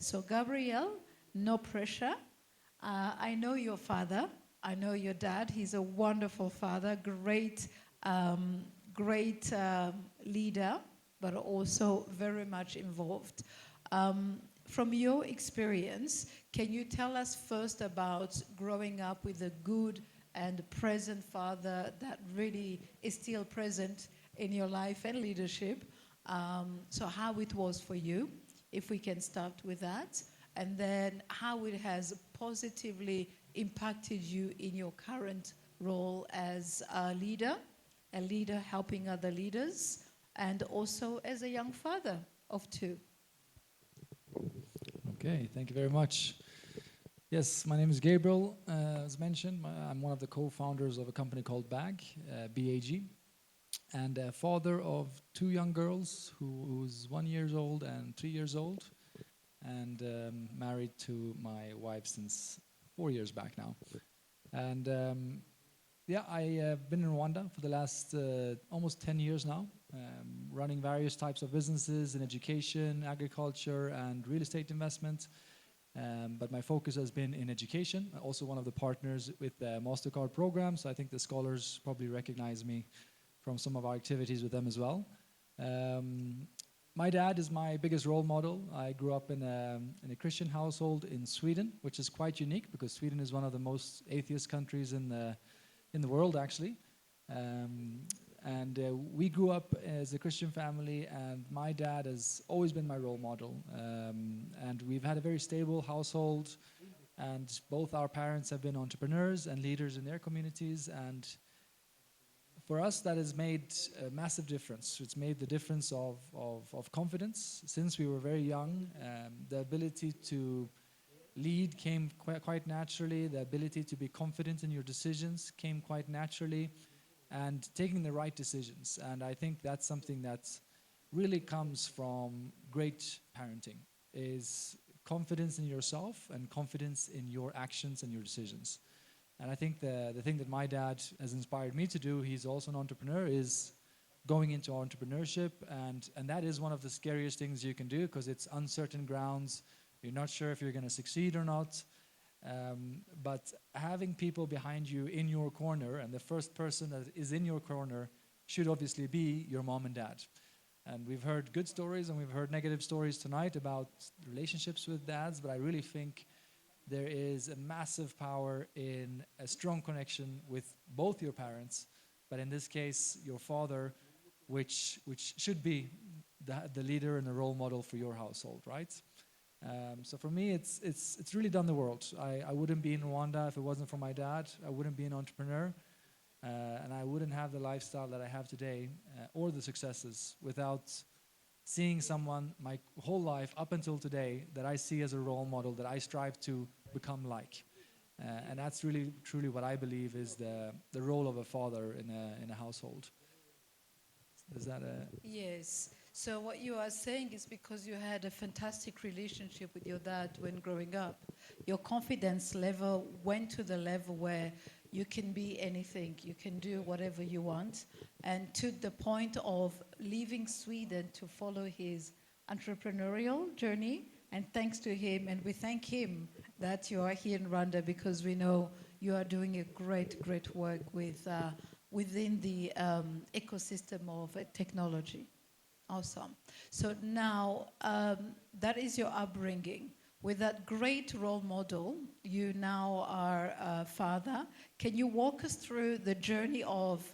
So, Gabriel, no pressure. I know your father. I know your dad. He's a wonderful father, um, great leader, but also very much involved. From your experience, can you tell us first about growing up with a good and present father that really is still present in your life and leadership? So, how it was for you, if we can start with that, and then how it has positively impacted you in your current role as a leader helping other leaders, and also as a young father of two. Okay, thank you very much. Yes, my name is Gabriel. As mentioned, I'm one of the co-founders of a company called BAG, BAG, and a father of two young girls who's 1 year old and 3 years old, and married to my wife since 4 years back now. And yeah, I have been in Rwanda for the last almost 10 years now, running various types of businesses in education, agriculture, and real estate investment. But my focus has been in education. I'm also one of the partners with the MasterCard program, so I think the scholars probably recognize me from some of our activities with them as well. My dad is my biggest role model. I grew up in a Christian household in Sweden, which is quite unique because Sweden is one of the most atheist countries in the world, actually. And we grew up as a Christian family, and my dad has always been my role model. And we've had a very stable household, and both our parents have been entrepreneurs and leaders in their communities. And for us, that has made a massive difference. It's made the difference of confidence since we were very young. The ability to lead came quite naturally. The ability to be confident in your decisions came quite naturally, and taking the right decisions. And I think that's something that really comes from great parenting, is confidence in yourself and confidence in your actions and your decisions. And I think the thing that my dad has inspired me to do, he's also an entrepreneur, is going into entrepreneurship. And that is one of the scariest things you can do because it's uncertain grounds. You're not sure if you're going to succeed or not. But having people behind you in your corner, and the first person that is in your corner should obviously be your mom and dad. And we've heard good stories and we've heard negative stories tonight about relationships with dads, but I really think there is a massive power in a strong connection with both your parents, but in this case, your father, which should be the leader and the role model for your household, right? So for me, it's really done the world. I wouldn't be in Rwanda if it wasn't for my dad. I wouldn't be an entrepreneur, and I wouldn't have the lifestyle that I have today or the successes without seeing someone my whole life up until today that I see as a role model that I strive to become like. And that's really, truly what I believe is the role of a father in a household. Is that a... Yes. So what you are saying is because you had a fantastic relationship with your dad when growing up, your confidence level went to the level where you can be anything, you can do whatever you want, and to the point of leaving Sweden to follow his entrepreneurial journey. And thanks to him, and we thank him that you are here in Rwanda because we know you are doing a great, great work within the ecosystem of technology. Awesome. So now that is your upbringing. With that great role model, you now are a father. Can you walk us through the journey of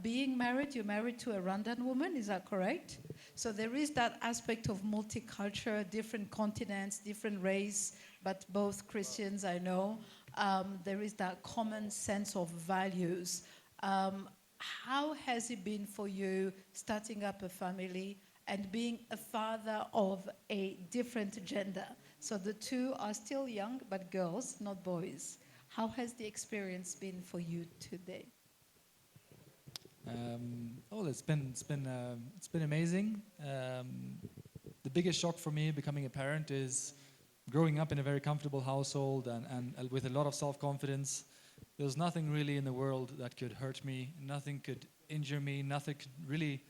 being married? You're married to a Rwandan woman, is that correct? So there is that aspect of multicultural, different continents, different race, but both Christians, I know. There is that common sense of values. How has it been for you starting up a family and being a father of a different gender? So the two are still young, but girls, not boys. How has the experience been for you today? It's been amazing. The biggest shock for me becoming a parent is growing up in a very comfortable household and with a lot of self-confidence. There was nothing really in the world that could hurt me, nothing could injure me, nothing could really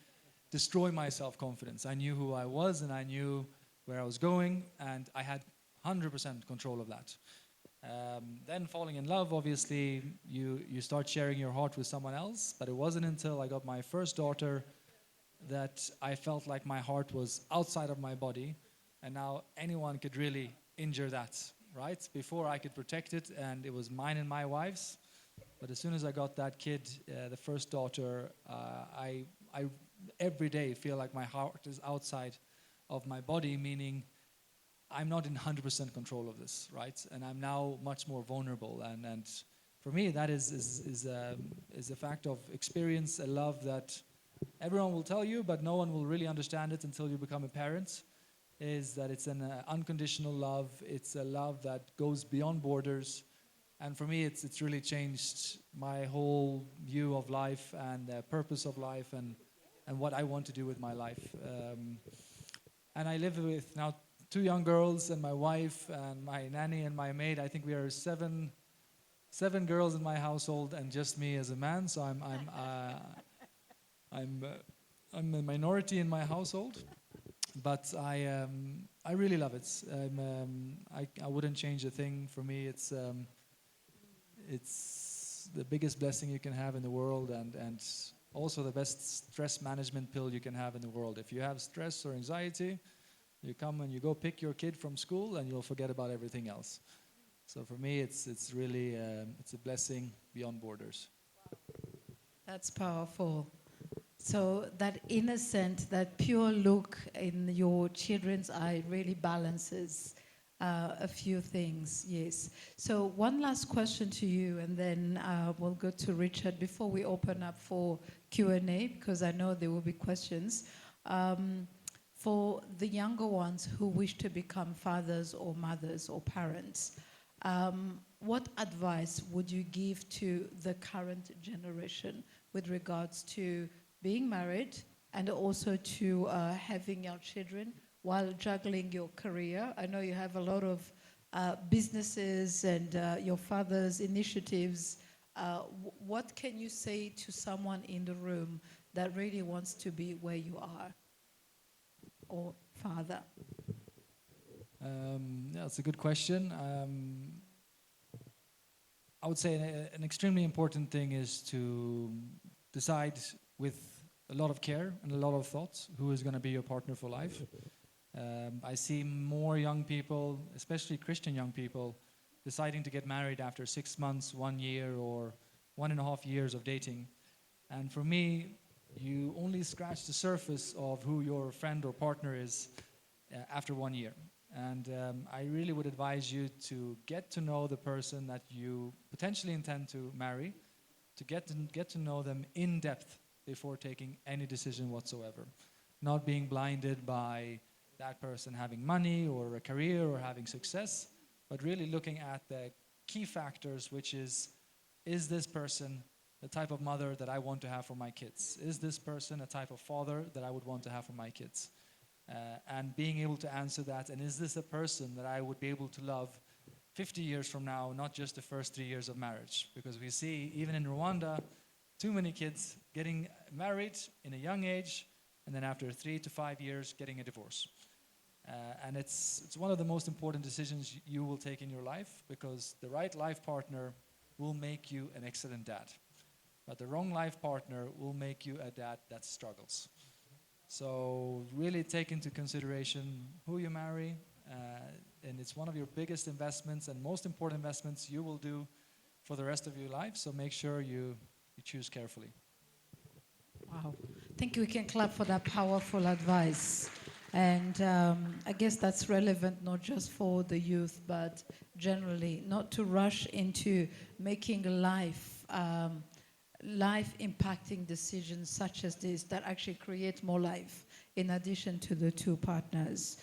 destroy my self-confidence. I knew who I was, and I knew where I was going, and I had 100% control of that. Then falling in love, obviously, you start sharing your heart with someone else, but it wasn't until I got my first daughter that I felt like my heart was outside of my body, and now anyone could really injure that, right? Before I could protect it, and it was mine and my wife's. But as soon as I got that kid, the first daughter, I every day feel like my heart is outside of my body, meaning I'm not in 100% control of this, right? And I'm now much more vulnerable. And for me, that is a fact of experience, a love that everyone will tell you, but no one will really understand it until you become a parent, is that it's an unconditional love. It's a love that goes beyond borders. And for me, it's really changed my whole view of life and the purpose of life and what I want to do with my life. And I live with now 2 young girls and my wife and my nanny and my maid. I think we are seven girls in my household and just me as a man. So I'm a minority in my household, but I really love it. I wouldn't change a thing. For me, it's the biggest blessing you can have in the world, and also the best stress management pill you can have in the world. If you have stress or anxiety, you come and you go pick your kid from school and you'll forget about everything else. So for me, it's really it's a blessing beyond borders. That's powerful. So that innocent, that pure look in your children's eye really balances a few things, yes. So one last question to you, and then we'll go to Richard before we open up for Q&A, because I know there will be questions. For the younger ones who wish to become fathers or mothers or parents, what advice would you give to the current generation with regards to being married and also to having your children while juggling your career? I know you have a lot of businesses and your father's initiatives. What can you say to someone in the room that really wants to be where you are, or father? Yeah, that's a good question. I would say an extremely important thing is to decide with a lot of care and a lot of thought who is going to be your partner for life. I see more young people, especially Christian young people, deciding to get married after 6 months, 1 year, or 1.5 years of dating. And for me, you only scratch the surface of who your friend or partner is after 1 year. And I really would advise you to get to know the person that you potentially intend to marry, to get to know them in depth before taking any decision whatsoever. Not being blinded by that person having money or a career or having success, but really looking at the key factors, which is this person the type of mother that I want to have for my kids? Is this person a type of father that I would want to have for my kids? And being able to answer that, and is this a person that I would be able to love 50 years from now, not just the first 3 years of marriage? Because we see, even in Rwanda, too many kids getting married in a young age, and then after 3 to 5 years, getting a divorce. And it's one of the most important decisions you will take in your life, because the right life partner will make you an excellent dad. But the wrong life partner will make you a dad that struggles. So really take into consideration who you marry, and it's one of your biggest investments and most important investments you will do for the rest of your life. So make sure you choose carefully. Wow. I think we can clap for that powerful advice. And I guess that's relevant not just for the youth, but generally, not to rush into making life-impacting decisions such as this that actually create more life in addition to the two partners.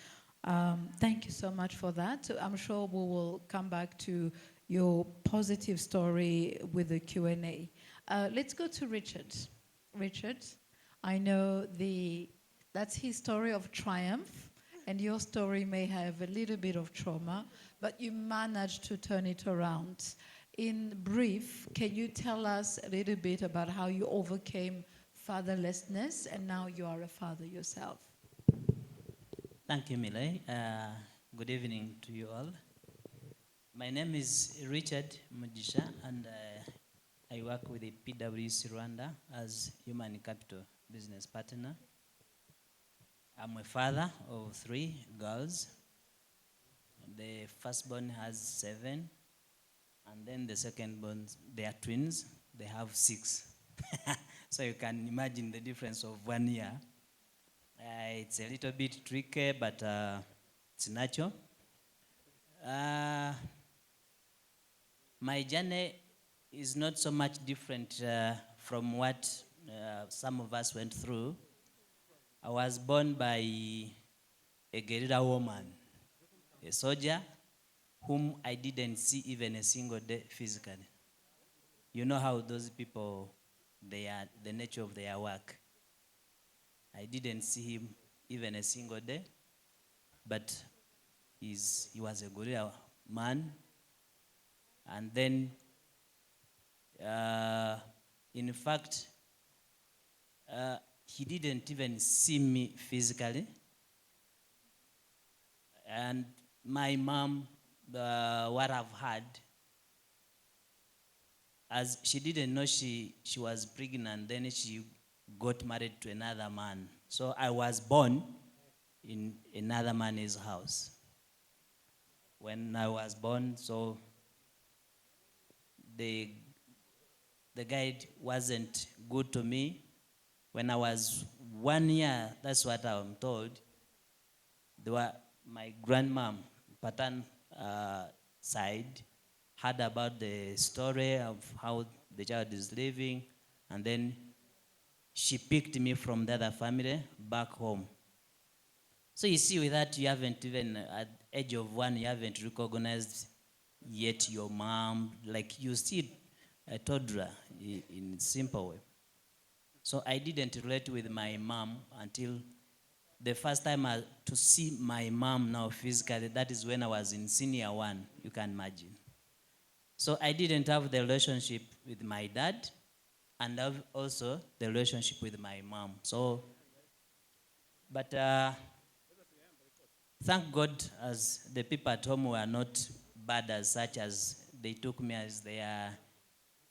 Thank you so much for that. I'm sure we will come back to your positive story with the Q&A. Let's go to Richard. Richard, I know that's his story of triumph, and your story may have a little bit of trauma, but you managed to turn it around. In brief, can you tell us a little bit about how you overcame fatherlessness and now you are a father yourself? Thank you, Milay. Good evening to you all. My name is Richard Mujisha, and I work with the PwC Rwanda as Human Capital Business Partner. I'm a father of 3 girls. The firstborn has 7, and then the secondborn, they are twins. They have 6. So you can imagine the difference of 1 year. It's a little bit tricky, but it's natural. My journey is not so much different from what some of us went through. I was born by a guerrilla woman, a soldier, whom I didn't see even a single day physically. You know how those people, they are the nature of their work. I didn't see him even a single day, but he was a guerrilla man. And then, in fact, he didn't even see me physically. And my mom, what I've heard, as she didn't know she was pregnant, then she got married to another man. So I was born in another man's house. When I was born, so the guy wasn't good to me. When I was 1 year, that's what I'm told, my grandmom, Patan side, heard about the story of how the child is living, and then she picked me from the other family back home. So you see, with that, you haven't even, at the age of 1, you haven't recognized yet your mom, like you still a toddler in a simple way. So I didn't relate with my mom until the first time to see my mom now physically, that is when I was in senior 1, you can imagine. So I didn't have the relationship with my dad, and also the relationship with my mom. So, but thank God, as the people at home were not bad as such, as they took me as their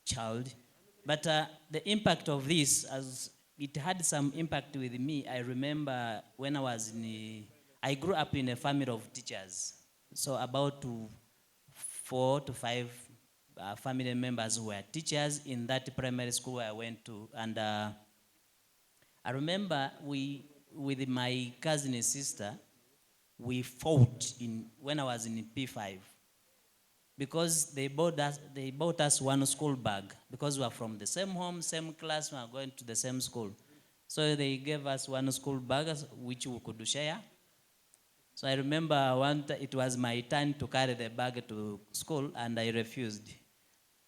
child. But the impact of this, as it had some impact with me. I remember when I grew up in a family of teachers. So about 4 to 5 family members who were teachers in that primary school I went to. And I remember with my cousin and sister, we fought when I was in P5, because they bought us one school bag, because we are from the same home, same class, we are going to the same school. So they gave us one school bag which we could share. So I remember it was my turn to carry the bag to school, and I refused.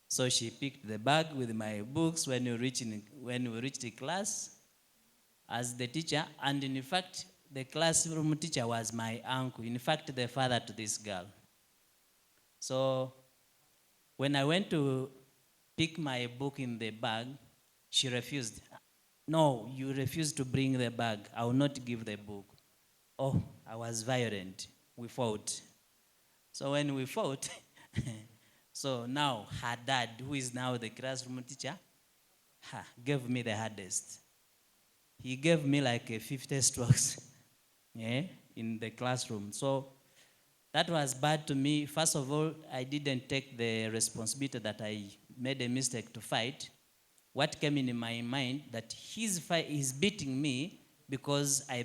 So she picked the bag with my books when we reached the class as the teacher, and in fact, the classroom teacher was my uncle, in fact, the father to this girl. So when I went to pick my book in the bag, she refused. No, you refuse to bring the bag. I will not give the book. Oh, I was violent. We fought. So when we fought, so now her dad, who is now the classroom teacher, gave me the hardest. He gave me like 50 strokes in the classroom. So that was bad to me. First of all, I didn't take the responsibility that I made a mistake to fight. What came in my mind, that he's beating me because I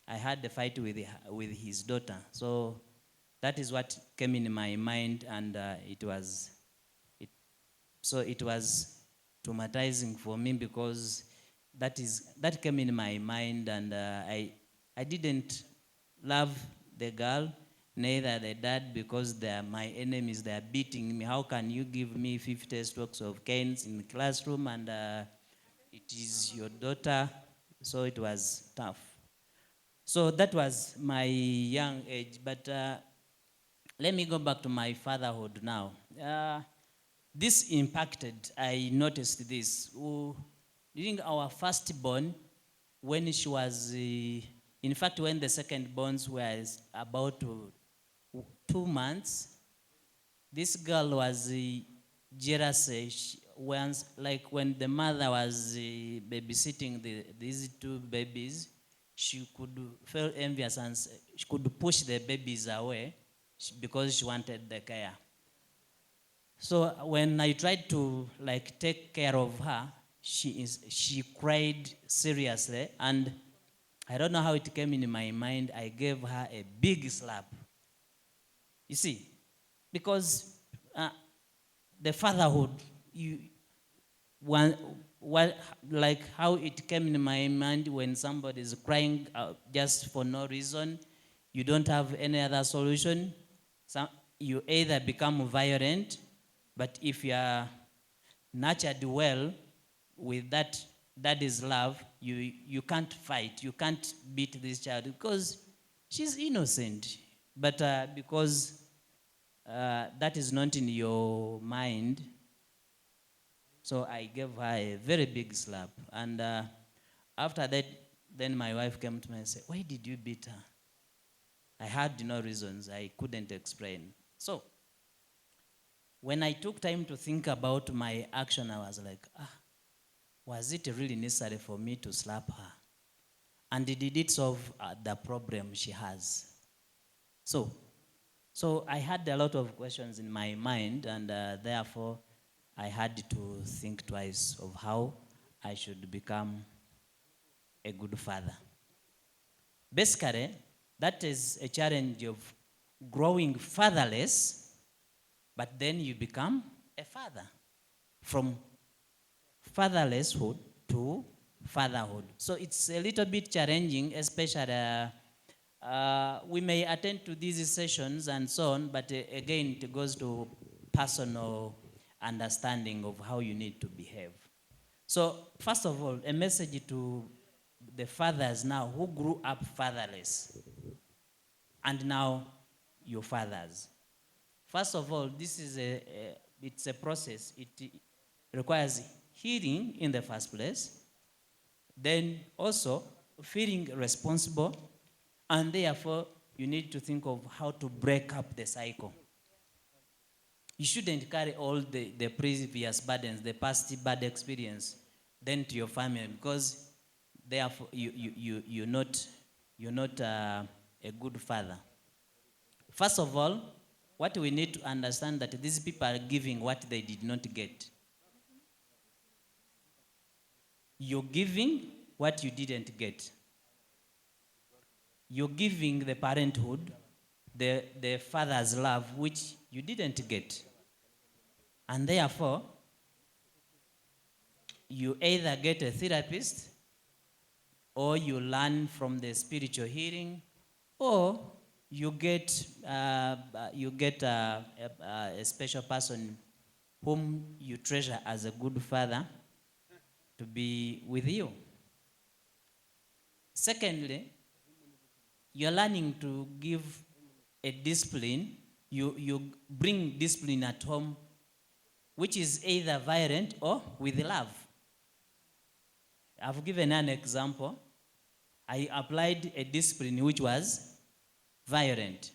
had the fight with his daughter. So that is what came in my mind, and it was traumatizing for me, because that came in my mind, and I didn't love the girl, neither the dad, because they're my enemies. They're beating me. How can you give me 50 strokes of canes in the classroom, and it is your daughter? So it was tough. So that was my young age. But let me go back to my fatherhood now. This impacted, I noticed this. During our firstborn, when she was In fact, when the second bonds were about 2 months, this girl was jealous. Once, like when the mother was babysitting these two babies, she could feel envious and she could push the babies away because she wanted the care. So when I tried to like take care of her, she cried seriously, and I don't know how it came in my mind. I gave her a big slap. You see, because the fatherhood, like how it came in my mind when somebody is crying just for no reason, you don't have any other solution. You either become violent, but if you are nurtured well with that is love, you can't fight, you can't beat this child because she's innocent. But because that is not in your mind, so I gave her a very big slap. And after that, then my wife came to me and said, "Why did you beat her?" I had no reasons. I couldn't explain. So when I took time to think about my action, I was like, was it really necessary for me to slap her? And did it solve the problem she has? So I had a lot of questions in my mind, and therefore I had to think twice of how I should become a good father. Basically, that is a challenge of growing fatherless, but then you become a father. From fatherlesshood to fatherhood. So it's a little bit challenging, especially we may attend to these sessions and so on, but again, it goes to personal understanding of how you need to behave. So first of all, a message to the fathers now who grew up fatherless and now your fathers. First of all, this is it's a process. It requires healing in the first place, then also feeling responsible, and therefore you need to think of how to break up the cycle. You shouldn't carry all the previous burdens, the past bad experience, then to your family, because therefore you're not a good father. First of all, what we need to understand that these people are giving what they did not get. You're giving what you didn't get. You're giving the parenthood, the father's love, which you didn't get. And therefore, you either get a therapist, or you learn from the spiritual healing, or you get a special person whom you treasure as a good father to be with you. Secondly, you're learning to give a discipline. You bring discipline at home, which is either violent or with love. I've given an example. I applied a discipline which was violent.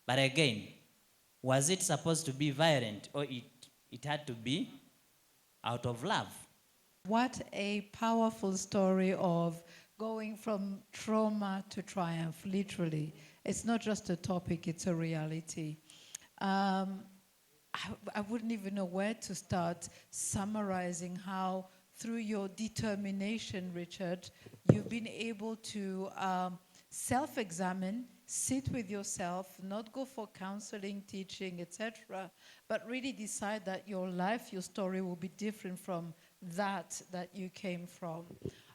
But again, was it supposed to be violent, or it had to be out of love? What a powerful story of going from trauma to triumph, literally. It's not just a topic, it's a reality. I wouldn't even know where to start summarizing how, through your determination, Richard, you've been able to self-examine, sit with yourself, not go for counseling, teaching, etc., but really decide that your life, your story will be different from that you came from.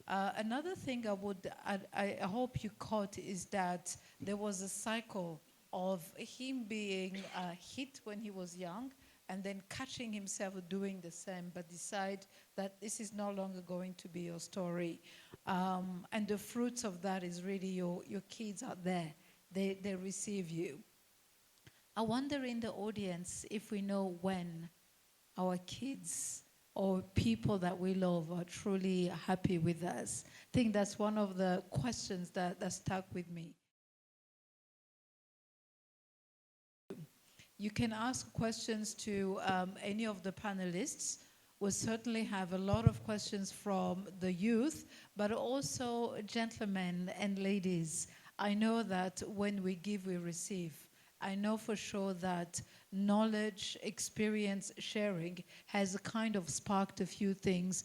Another thing I hope you caught is that there was a cycle of him being hit when he was young and then catching himself doing the same, but decide that this is no longer going to be your story. And the fruits of that is really your kids out there. They receive you. I wonder in the audience if we know when our kids or people that we love are truly happy with us? I think that's one of the questions that stuck with me. You can ask questions to any of the panelists. We'll certainly have a lot of questions from the youth, but also gentlemen and ladies. I know that when we give, we receive. I know for sure that knowledge, experience sharing has kind of sparked a few things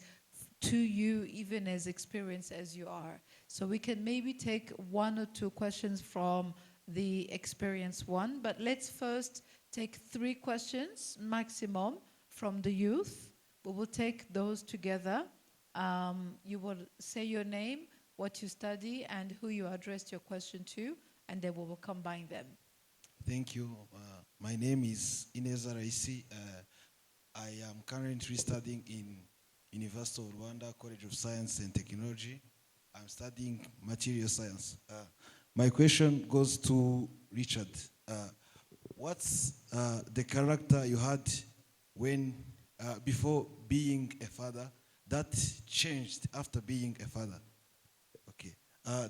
to you, even as experienced as you are. So we can maybe take one or two questions from the experienced one, but let's first take 3 questions maximum from the youth. We will take those together. You will say your name, what you study, and who you addressed your question to, and then we will combine them. Thank you. My name is Ineza Raisi. I am currently studying in University of Rwanda College of Science and Technology. I'm studying material science. My question goes to Richard. What's the character you had when before being a father that changed after being a father? Okay.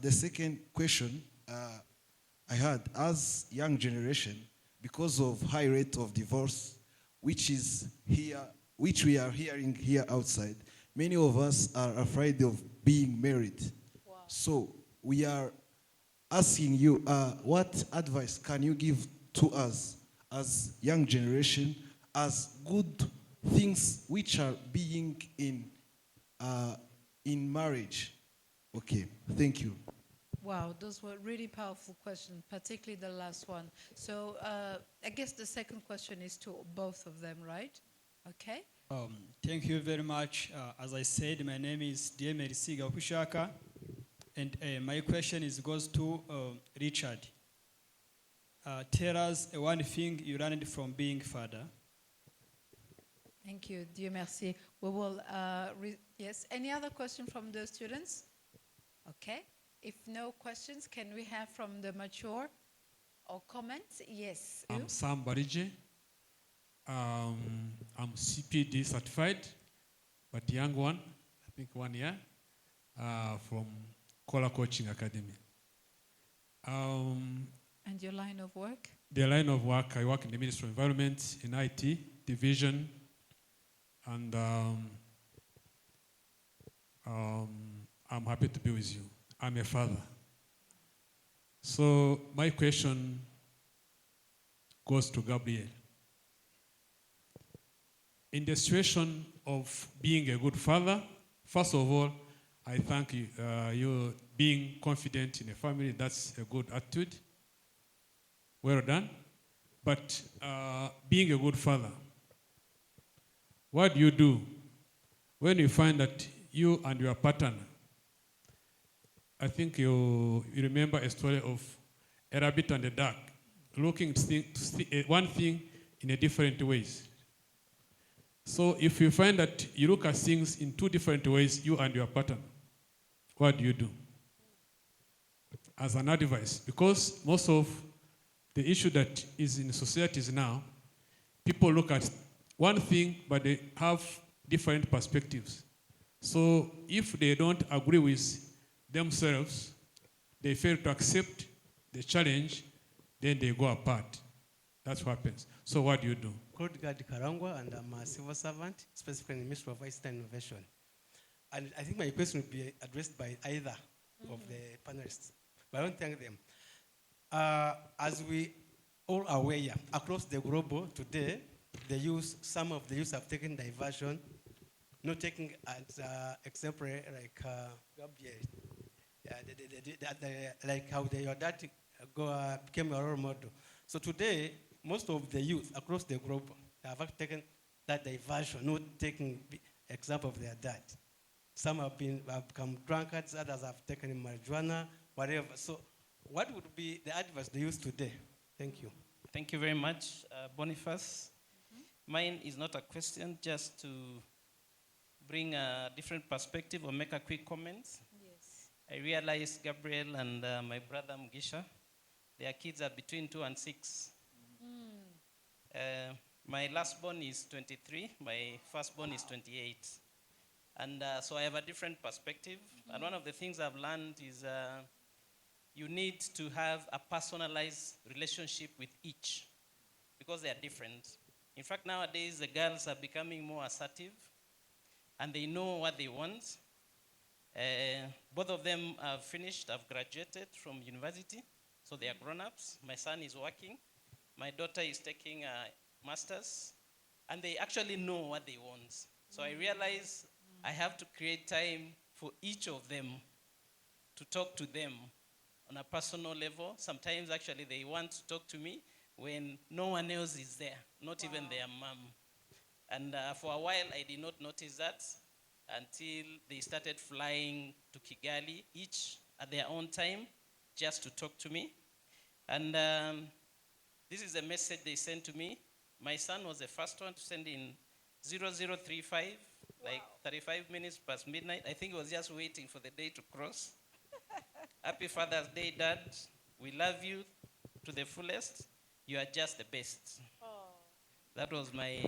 The second question I had, as young generation, because of high rate of divorce, which we are hearing here outside, many of us are afraid of being married. Wow. So we are asking you, what advice can you give to us as young generation, as good things which are being in marriage? Okay, thank you. Wow, those were really powerful questions, particularly the last one. So I guess the second question is to both of them, right? Okay. Thank you very much. As I said, my name is Diemer Siga Kushaka, and my question goes to Richard. Tell us one thing you learned from being father. Thank you, Dieu merci. We will, yes, any other question from the students? Okay. If no questions, can we have from the mature or comments? Yes. I'm Sam Barije. I'm CPD certified, but young one, I think 1 year, from Kola Coaching Academy. And your line of work? The line of work, I work in the Ministry of Environment, in IT division, and I'm happy to be with you. I'm a father. So my question goes to Gabriel. In the situation of being a good father, first of all, I thank you. You being confident in a family, that's a good attitude. Well done. But being a good father, what do you do when you find that you and your partner, I think you remember a story of a rabbit and a duck looking to see one thing in a different ways. So if you find that you look at things in 2 different ways, you and your partner, what do you do? As an advice, because most of the issue that is in societies now, people look at one thing, but they have different perspectives. So if they don't agree with themselves, they fail to accept the challenge, then they go apart. That's what happens. So what do you do? Called Gad Karangwa, and I'm a civil servant, specifically in the Ministry of ICT and Innovation. And I think my question will be addressed by either of the panelists. But I want to thank them. As we all are aware, across the globe today, some of the youth have taken diversion, not taking as exemplary like Gabriel, like how your dad became a role model. So today, most of the youth across the globe have taken that diversion, not taking example of their dad. Some have become drunkards, others have taken marijuana, whatever. So what would be the advice they use today? Thank you. Thank you very much, Boniface. Mine is not a question, just to bring a different perspective or make a quick comment. Yes. I realize Gabriel and my brother Mugisha, their kids are between 2 and 6. My last born is 23, my firstborn is 28. And so I have a different perspective. And one of the things I've learned is you need to have a personalized relationship with each because they are different. In fact, nowadays the girls are becoming more assertive and they know what they want. Both of them have finished, have graduated from university, so they are grown-ups. My son is working. My daughter is taking a master's, and they actually know what they want. So I realize I have to create time for each of them to talk to them on a personal level. Sometimes actually they want to talk to me when no one else is there, not even their mom. And for a while I did not notice that until they started flying to Kigali, each at their own time, just to talk to me. And this is a message they sent to me. My son was the first one to send in 0035, like 35 minutes past midnight. I think he was just waiting for the day to cross. Happy Father's Day, Dad. We love you to the fullest. You are just the best. That was my...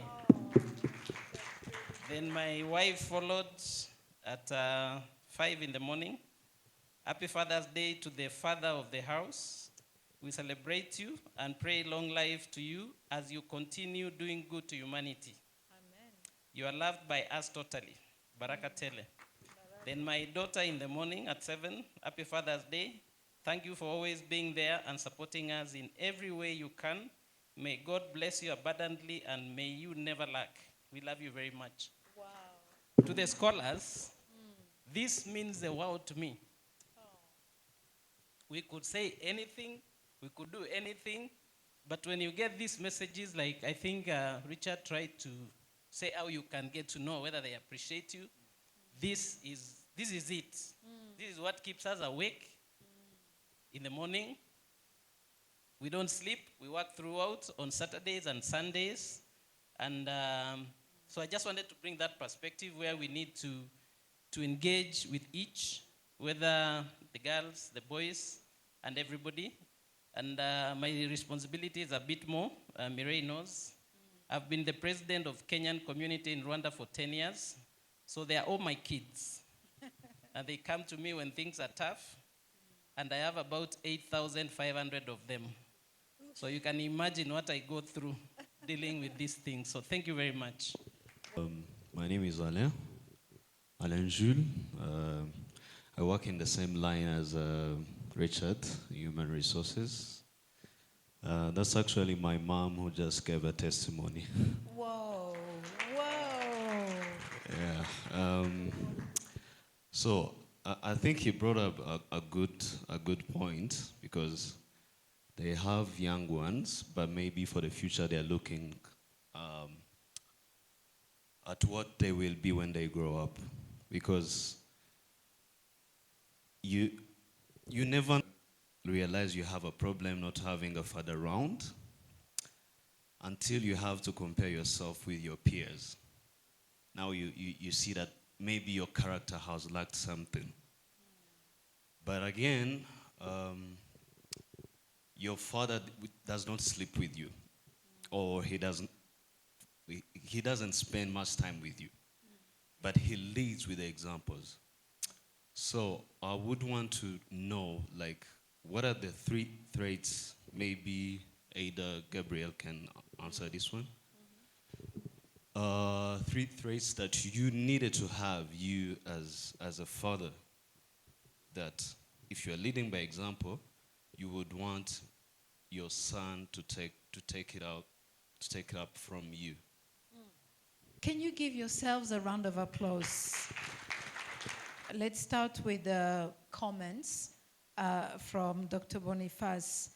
Then my wife followed at 5 in the morning. Happy Father's Day to the father of the house. We celebrate you and pray long life to you as you continue doing good to humanity. Amen. You are loved by us totally. Baraka Tele. Then my daughter in the morning at 7, Happy Father's Day. Thank you for always being there and supporting us in every way you can. May God bless you abundantly and may you never lack. We love you very much. Wow. To the scholars, this means the world to me. We could say anything, we could do anything, but when you get these messages, like I think Richard tried to say how you can get to know whether they appreciate you, this is it. This is what keeps us awake in the morning. We don't sleep. We work throughout on Saturdays and Sundays. And so I just wanted to bring that perspective where we need to engage with each, whether the girls, the boys, and everybody. And my responsibility is a bit more. Mireille knows. I've been the president of Kenyan community in Rwanda for 10 years. So they are all my kids. And they come to me when things are tough. And I have about 8,500 of them. So you can imagine what I go through dealing with these things. So thank you very much. My name is Alain Jules. I work in the same line as Richard, Human Resources. That's actually my mom who just gave a testimony. Whoa, whoa. Yeah. So I think he brought up a good point because they have young ones, but maybe for the future they're looking at what they will be when they grow up, because you never realize you have a problem not having a father around until you have to compare yourself with your peers. Now you see that maybe your character has lacked something. But again, your father does not sleep with you, or he doesn't spend much time with you, but he leads with the examples. So I would want to know, like, what are the 3 traits? Maybe Ada Gabriel can answer this one. 3 traits that you needed to have, you as a father, that if you're leading by example, you would want your son to take it up from you. Can you give yourselves a round of applause? Let's start with the comments from Dr. Boniface.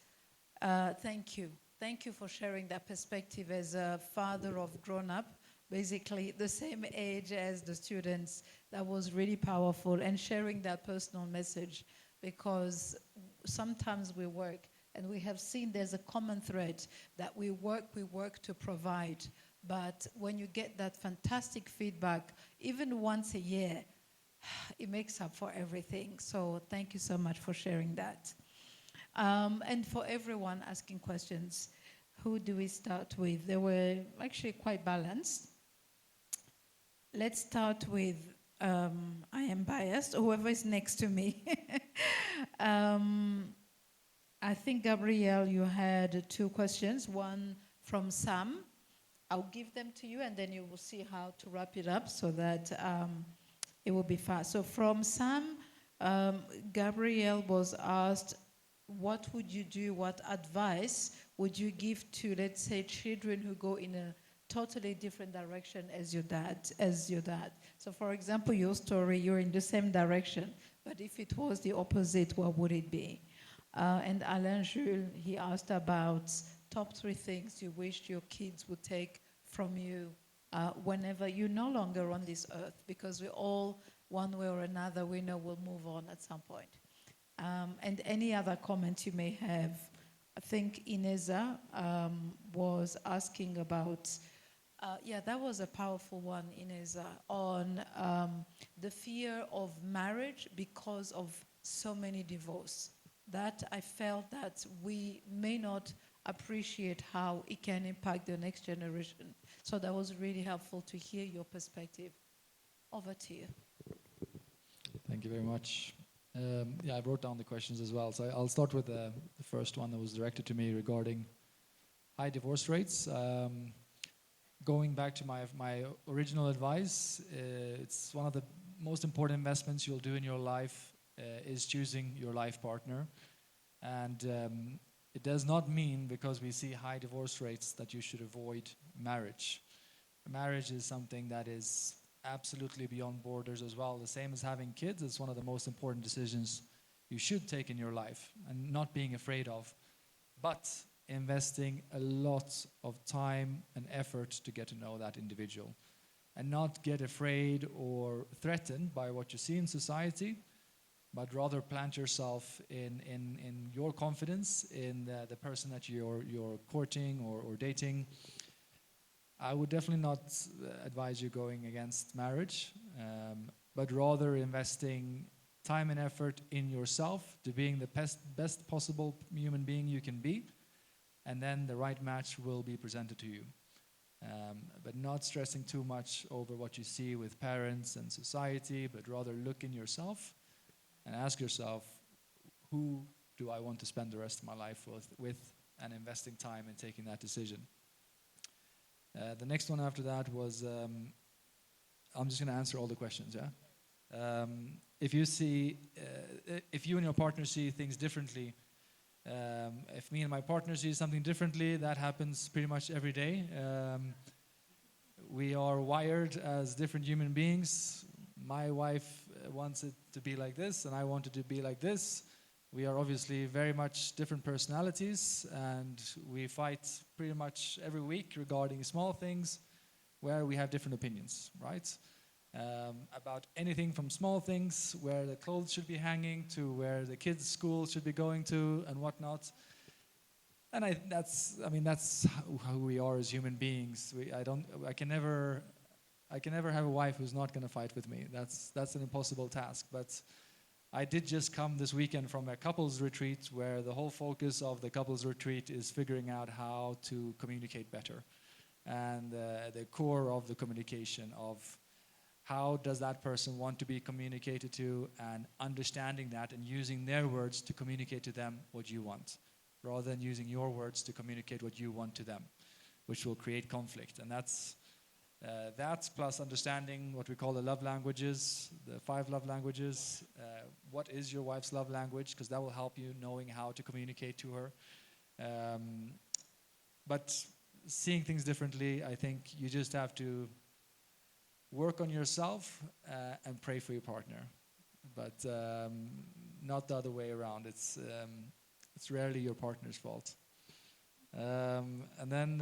Thank you. Thank you for sharing that perspective as a father of grown-up, basically the same age as the students. That was really powerful, and sharing that personal message, because sometimes we work and we have seen there's a common thread that we work to provide. But when you get that fantastic feedback, even once a year, it makes up for everything. So thank you so much for sharing that. And for everyone asking questions, Who do we start with? They were actually quite balanced. Let's start with, I am biased, whoever is next to me. I think, Gabrielle, you had two questions. One from Sam. I'll give them to you, and then you will see how to wrap it up so that it will be fast. So from Sam, Gabrielle was asked, what would you do, what advice would you give to, let's say, children who go in a totally different direction as your dad? So for example, your story, you're in the same direction, but if it was the opposite, what would it be? And Alain Jules, he asked about top 3 things you wished your kids would take from you whenever you're no longer on this earth, because we all, one way or another, we know we'll move on at some point. And any other comments you may have. I think Ineza was asking about, yeah, that was a powerful one, Ineza, on the fear of marriage because of so many divorces. That I felt that we may not appreciate how it can impact the next generation. So that was really helpful to hear your perspective. Over to you. Thank you very much. Yeah, I wrote down the questions as well. So I'll start with the first one that was directed to me regarding high divorce rates. Going back to my original advice, it's one of the most important investments you'll do in your life is choosing your life partner. And it does not mean, because we see high divorce rates, that you should avoid marriage. Marriage is something that is absolutely beyond borders as well. The same as having kids, it's one of the most important decisions you should take in your life, and not being afraid of, but investing a lot of time and effort to get to know that individual, and not get afraid or threatened by what you see in society, but rather plant yourself in your confidence in the person that you're courting or dating. I would definitely not advise you going against marriage, but rather investing time and effort in yourself to being the best possible human being you can be, and then the right match will be presented to you. But not stressing too much over what you see with parents and society, but rather look in yourself and ask yourself, who do I want to spend the rest of my life with, and investing time in taking that decision. The next one after that was, I'm just going to answer all the questions, yeah? If you and your partner see things differently, if me and my partner see something differently, that happens pretty much every day. We are wired as different human beings. My wife wants it to be like this, and I want it to be like this. We are obviously very much different personalities, and we fight pretty much every week regarding small things where we have different opinions, right? About anything from small things, where the clothes should be hanging, to where the kids' school should be going to, and whatnot. And that's how we are as human beings. I can never have a wife who's not going to fight with me. That's an impossible task. But I did just come this weekend from a couples retreat where the whole focus of the couples retreat is figuring out how to communicate better. And the core of the communication of how does that person want to be communicated to, and understanding that and using their words to communicate to them what you want, rather than using your words to communicate what you want to them, which will create conflict. And that's plus understanding what we call the love languages, the 5 love languages. What is your wife's love language? Because that will help you knowing how to communicate to her. But seeing things differently, I think you just have to work on yourself and pray for your partner. But not the other way around. It's rarely your partner's fault. And then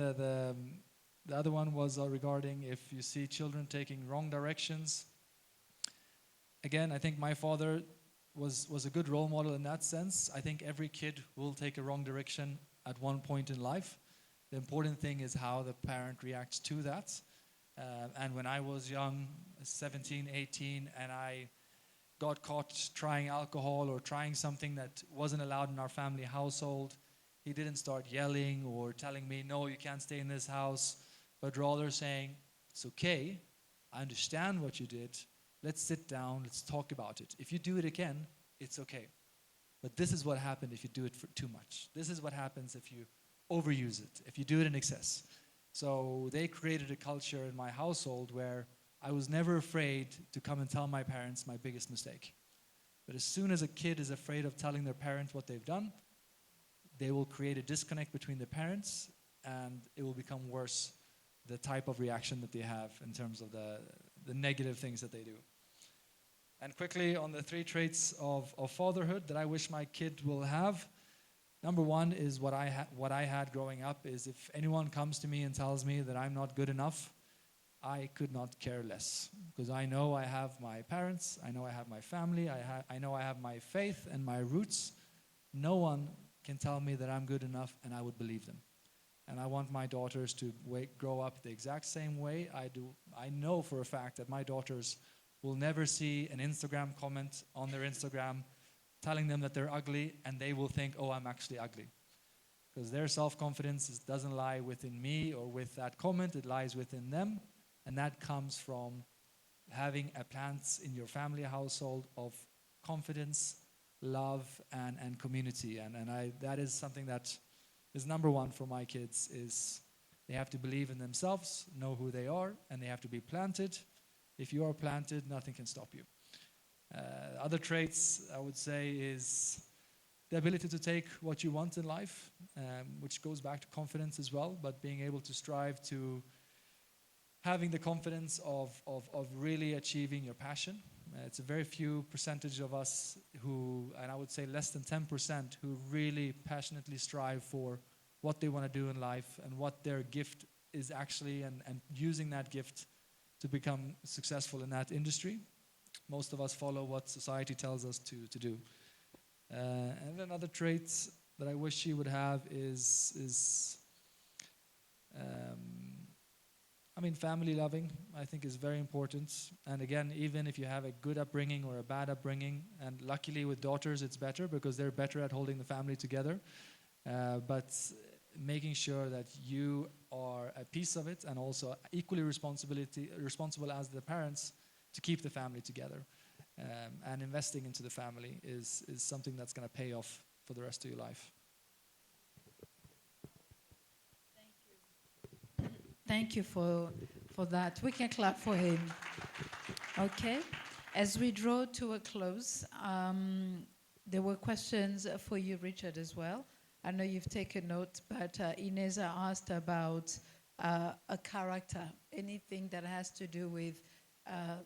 the other one was regarding if you see children taking wrong directions. Again, I think my father was a good role model in that sense. I think every kid will take a wrong direction at one point in life. The important thing is how the parent reacts to that. And when I was young, 17, 18, and I got caught trying alcohol or trying something that wasn't allowed in our family household, he didn't start yelling or telling me, no, you can't stay in this house, but rather saying, it's okay, I understand what you did, let's sit down, let's talk about it. If you do it again, it's okay. But this is what happens if you do it for too much. This is what happens if you overuse it, if you do it in excess. So they created a culture in my household where I was never afraid to come and tell my parents my biggest mistake. But as soon as a kid is afraid of telling their parents what they've done, they will create a disconnect between the parents, and it will become worse, the type of reaction that they have in terms of the negative things that they do. And quickly on the 3 traits of fatherhood that I wish my kid will have. Number 1 is what I had growing up is if anyone comes to me and tells me that I'm not good enough, I could not care less, because I know I have my parents, I know I have my family, I know I have my faith and my roots. No one can tell me that I'm good enough, and I would believe them. And I want my daughters to grow up the exact same way I do. I know for a fact that my daughters will never see an Instagram comment on their Instagram telling them that they're ugly, and they will think, oh, I'm actually ugly. Because their self-confidence doesn't lie within me or with that comment, it lies within them. And that comes from having a plant in your family household of confidence, love, and community. And that is something that is number 1 for my kids, is they have to believe in themselves, know who they are, and they have to be planted. If you are planted, nothing can stop you. Other traits, I would say, is the ability to take what you want in life, which goes back to confidence as well, but being able to strive to having the confidence of really achieving your passion. It's a very few percentage of us who, and I would say less than 10%, who really passionately strive for what they want to do in life and what their gift is actually, and using that gift to become successful in that industry. Most of us follow what society tells us to do. And then other traits that I wish she would have is family loving, I think, is very important. And again, even if you have a good upbringing or a bad upbringing, and luckily with daughters it's better because they're better at holding the family together, but making sure that you are a piece of it and also equally responsible as the parents to keep the family together. And investing into the family is something that's going to pay off for the rest of your life. Thank you for that. We can clap for him. Okay. As we draw to a close, there were questions for you, Richard, as well. I know you've taken note, but Ineza asked about a character, anything that has to do with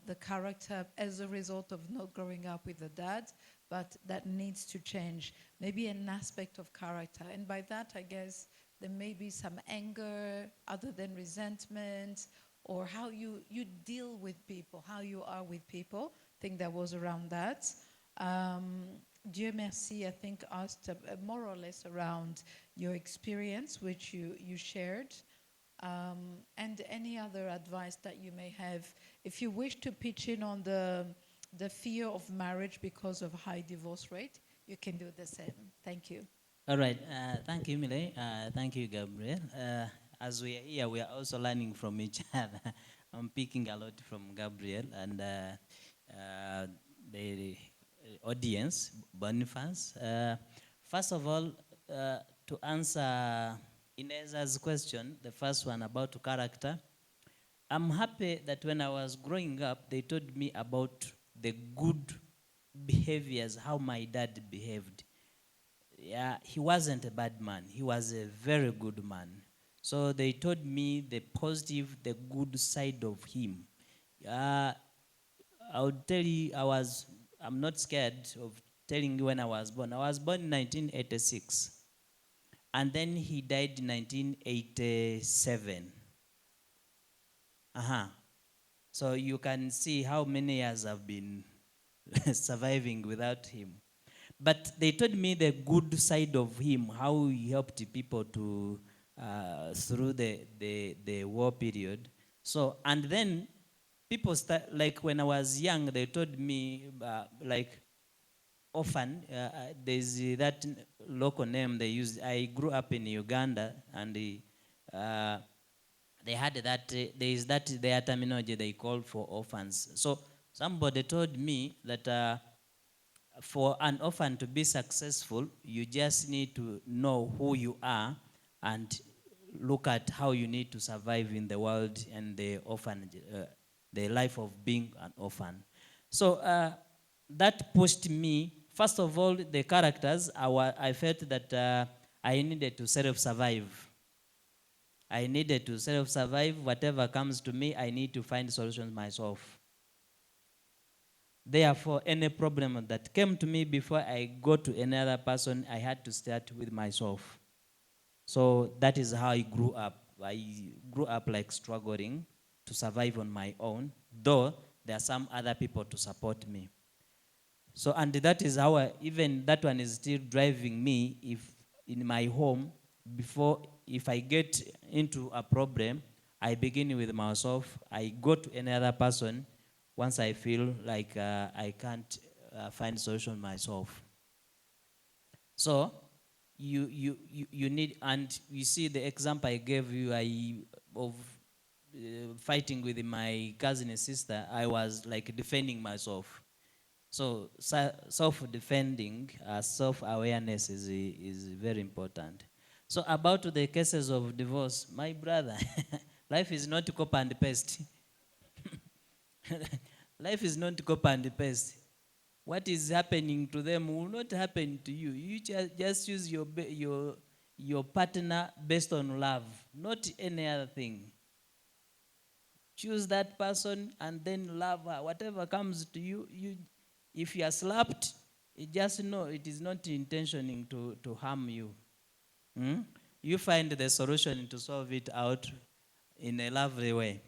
the character as a result of not growing up with a dad, but that needs to change. Maybe an aspect of character. And by that, I guess, there may be some anger other than resentment, or how you deal with people, how you are with people. I think that was around that. Dieu Merci, I think, asked more or less around your experience, which you shared, and any other advice that you may have. If you wish to pitch in on the fear of marriage because of high divorce rate, you can do the same. Thank you. All right. Thank you, Mile. Thank you, Gabriel. As we are here, we are also learning from each other. I'm picking a lot from Gabriel and the audience, Boniface. First of all, to answer Ineza's question, the first one about character, I'm happy that when I was growing up, they told me about the good behaviors, how my dad behaved. Yeah, he wasn't a bad man. He was a very good man. So they told me the positive, the good side of him. I would tell you, I'm not scared of telling you when I was born. I was born in 1986. And then he died in 1987. So you can see how many years I've been surviving without him. But they told me the good side of him, how he helped people to through the war period. So, and then people start, like when I was young, they told me orphan, there's that local name they use. I grew up in Uganda, and they had that, there is that, their terminology they call for orphans. So somebody told me that for an orphan to be successful, you just need to know who you are and look at how you need to survive in the world and the orphan, the life of being an orphan. So that pushed me. First of all, the characters, I felt that I needed to self-survive. I needed to self-survive. Whatever comes to me, I need to find solutions myself. Therefore, any problem that came to me before I go to another person, I had to start with myself. So that is how I grew up. I grew up like struggling to survive on my own, though there are some other people to support me. So, and that is how even that one is still driving me. If in my home, if I get into a problem, I begin with myself. I go to another person once I feel like I can't find solution myself. So you need, and you see the example I gave you of fighting with my cousin and sister. I was like defending myself. So self-defending, self-awareness is very important. So about the cases of divorce, my brother, life is not copy and paste. Life is not copy and paste. What is happening to them will not happen to you. You just choose your partner based on love, not any other thing. Choose that person and then love her. Whatever comes to you, if you are slapped, you just know it is not intentioning to harm you. You find the solution to solve it out in a lovely way.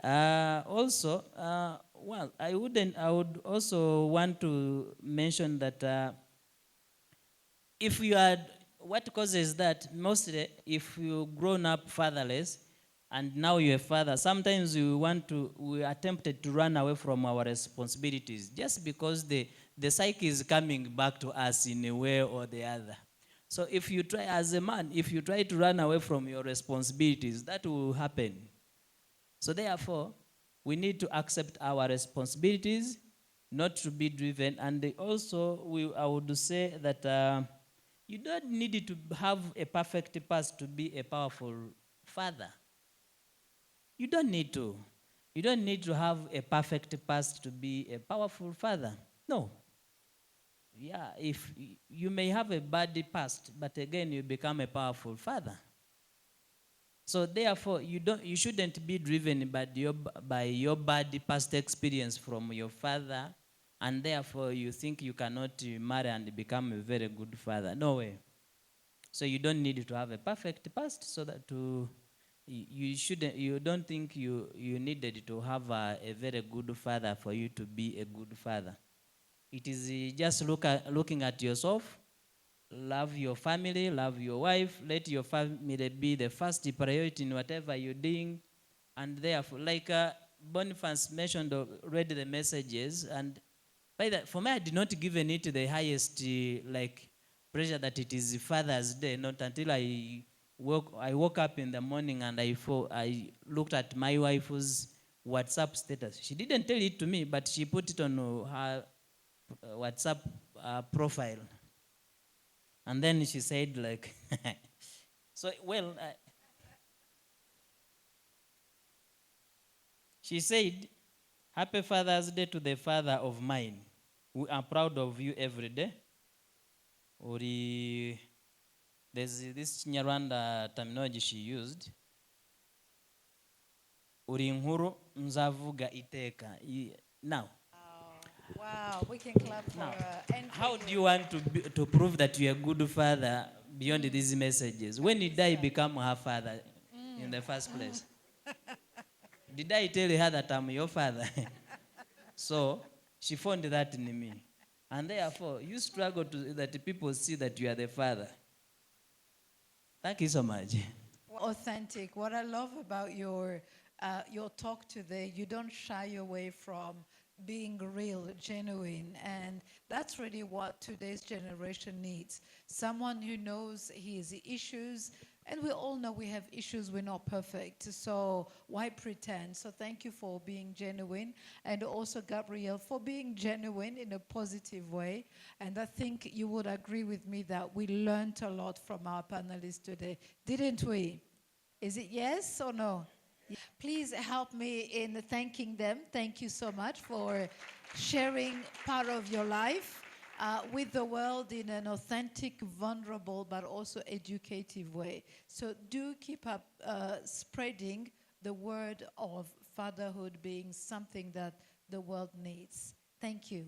Also, I would also want to mention that if you are, what causes that, mostly if you've grown up fatherless and now you're a father, sometimes we are tempted to run away from our responsibilities just because the psyche is coming back to us in a way or the other. So if you try, as a man, if you try to run away from your responsibilities, that will happen. So therefore, we need to accept our responsibilities, not to be driven. And also, I would say that you don't need to have a perfect past to be a powerful father. You don't need to. You don't need to have a perfect past to be a powerful father. No. Yeah, if you may have a bad past, but again, you become a powerful father. So therefore, you shouldn't be driven by your bad past experience from your father, and therefore you think you cannot marry and become a very good father. No way. So you don't need to have a perfect past so that you don't think you needed to have a very good father for you to be a good father. It is just looking at yourself. Love your family, love your wife, let your family be the first priority in whatever you're doing. And therefore, like Boniface mentioned, read the messages, and by that, for me, I did not give it the highest pressure that it is Father's Day, not until I woke up in the morning and I looked at my wife's WhatsApp status. She didn't tell it to me, but she put it on her WhatsApp profile. And then she said, she said, "Happy Father's Day to the father of mine. We are proud of you every day." There's this Nyarwanda terminology she used. Uri nkuru nzavuga iteka. Now, wow, we can clap for her. How do you want to prove that you're a good father beyond these messages? When did I become her father in the first place? Did I tell her that I'm your father? So she found that in me. And therefore, you struggle that people see that you are the father. Thank you so much. Authentic. What I love about your talk today, you don't shy away from being real, genuine, and that's really what today's generation needs. Someone who knows his issues, and we all know we have issues, we're not perfect, so why pretend? So thank you for being genuine, and also Gabrielle for being genuine in a positive way. And I think you would agree with me that we learned a lot from our panelists today, didn't we? Is it yes or no? Please help me in thanking them. Thank you so much for sharing part of your life with the world in an authentic, vulnerable, but also educative way. So do keep up spreading the word of fatherhood being something that the world needs. Thank you.